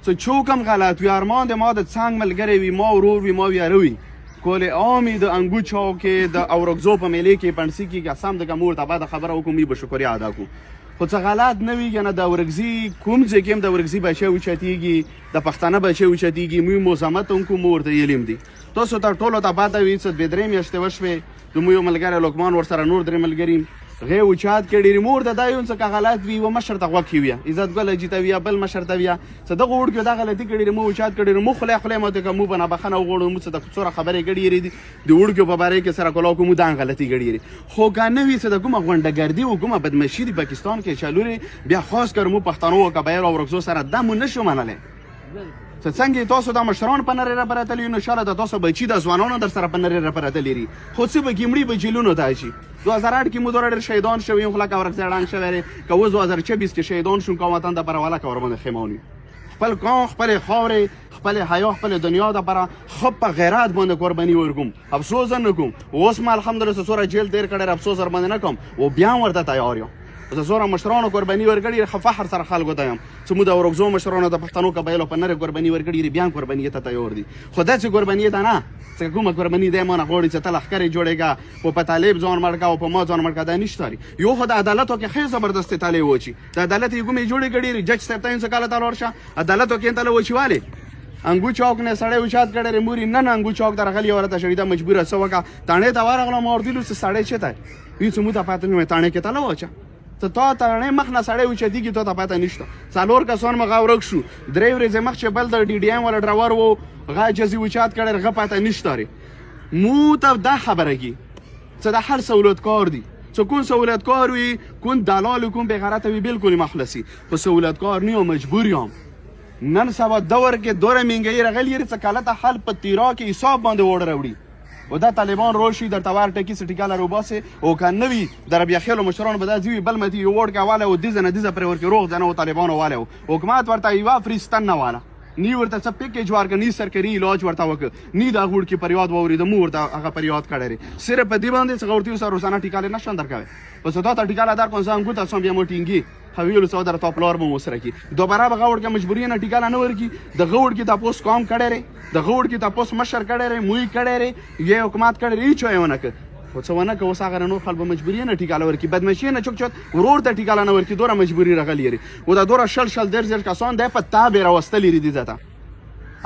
څه چوکم غلط وي ارمان د ما د څنګ ملګری وي ما ورور وي ما ویاره وي کول عامې د انګو چاو کې د اورکزو په میلې کې پنډسي کې قسم د مور ته بعد خبره وکړو می به شکریا ادا کړو خو څه غلط نه وي کنه د اورکزي کوم ځای کې هم د اورکزي بچی اوچتېږي د پښتانه بچی اوچتېږي موږ مزاحمت هم کوو مور ته علم دي تاسو ته ټولو ته پاته وي څه 2-3 میاشتې وشوې زموږ یو ملګری لقمان ورسره نور 3 ملګري غی اوچات کې ډېرې مور ته دا یو څه که غلط وي و مشر ته غوږ ویه عزت ګل حاجي ته ویه بل مشر ته ویه څه دغه وړ کې دا غلطي کړې مو اوچات کړې مو خولې ماته که مو به نابخنه وغواړو مو څه د څوره خبرې ګډې دي د وړکیو په باره کې سره کلاو کوو دا غلطي ګډې خو که نه وي څه د کومه غونډهګردي و کومه بدمشي د پاکستان کې چلورې بیا خاص کر مو پښتنو او قبایلو او ورکزو سره دا مو نشو منلی څنګه تاسو د مشران په نړۍ راپراتلی نو شاله د تاسو بچي د ځوانانو در سره په نړۍ راپراتلی لري خو څه به کې مړي به جیلونو ته شي 2008 کې مو دوه ډېر شهیدان شوي خو لکه ورک ځړان شوی که اوس 2024 کې شهیدان شو کوم وطن دپاره ولا که ورباندې خیماني خپل قوم خپل خاورې خپل حیا خپل دنیا دپاره خو په غیرت باندې قرباني ورکوم افسوس نه کوم اوس ما الحمدلله څوره جیل تیر کړی افسوس ورباندې نه کوم او بیا ورته تیار یم زه زوره مشرانو قرباني ورکړي ښه فخر سره خلکو ته یم چې موږ د اورکزو مشرانو د پښتنو قبایلو په نړۍ قرباني ورکړي بیا قرباني ته تیار دي خو داسې قرباني ته نه څه کومه قرباني دی ما نه غواړي چې ته لښکرې جوړېږه او په طالب ځان مړ کړه او په ما ځان مړ کړه دا نشته یو خو د عدالتو کې ښې زبردستې تالې وچي د عدالت یې کومې جوړې کړي جج صاحب ته یې څه کاله ته ورشه عدالتو کې تله وچیوالی انګو چوک نه سړی اوچات کړی موري نه انګو چوک ته راغلی ورته شوي دا مجبوره څه وکړه تاڼې ته ورغلم ما ورته ویلو چې سړی چېرته وي څه مو ته پاته نه وي تاڼې کې تله واچه ته تا تاڼې مخ نه سړی اوچتېږي تا ته پاته نشته 4 کسان مغه ورک شو 3 ورځې مخکې بل د ډي ډي ایم والا ډرایور و هغه جزي اوچات کړی هغه پاته نشته رې مو ته دا خبره کې څه د هر سهولتکار دي څه کوم سهولتکار وي کوم دلال کوم بېغیرته وي بالکل مخلصي خو سهولتکار نه یم مجبور یم نن سبا دور کې دوره مهنګایي راغلي یې څه کاله ته حل په تیرا کې حساب باندې وړ راوړي و دا طالبان راشي در توار ټکی څه ټیکاله روباسې او که نه وي در بیاخیلو مشرانو به دا ځي وي بل متي یو وړ کې والی و دیزه نه دیزه پرې ورکې روغ ځنه و طالبانو والی و حکومت ورته یوه فریستن نه واله نی ورته څه پیکیج ورکړه نی سرکري علاج ورته وکړه نی د هغه وړکې فریاد واورېده مو ورته هغه فریاد کړی دی صرف په دې باندې څه ورته سره روزانه ټیکاله نشم درکوی پس تا ته ټیکاله درکړم زه انګو ته سم بیا مو ټینګي خو څه در ته پلار به مو سره کړي دوباره به هغه وړکې مجبوري نه ټیکاله نه ورکړي د هغه وړکې تپوس کوم کړی دی د هغه وړکې تپوس مشر کړی دی موی کړی دی یا حکومت کړی دی هېڅ یې ونه کړ خو څه ونه که اوس هغه نور خلک به مجبوري نه ټیکاله ورکړي بدمشي نه چوک چوک ورور ته ټیکاله نه ورکړي دوره مجبوري راغلي یې و دا دوره شل 10 کسان دی په تابې راوستلي دي دې ته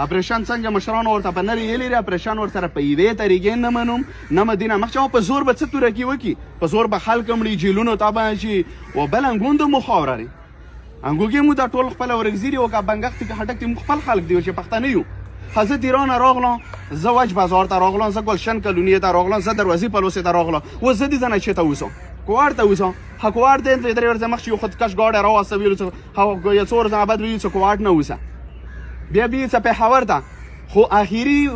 اپریشن څنګه مشرانو ورته په نړۍ یې لري اپریشن ورسره په یوې طریقې نه منم نه مدینه مخکې په زور به څه تورکي وکړي په زور به خلک مړي جیلونو ته به شي و بل انګون د مو خاوره دی انګو کې مو دا ټول خپل ورګزیري او که بنګښت کې هټک مو خپل خلک دی چې پښتانه یو حضرت ایران راغلم زه وج بازار ته راغلم زه گلشن کلونی ته راغلم زه دروازې پلوسې ته راغلم و زه دې زنه چېرته اوسم کوار ته اوسم ها کوار ته درې ورځې مخکې یو خودکش ګاډی راوسته ویلو څه یو څو ورځې بعد ویلو څه کوار نه اوسه بیا څه پېښور ته خو اخري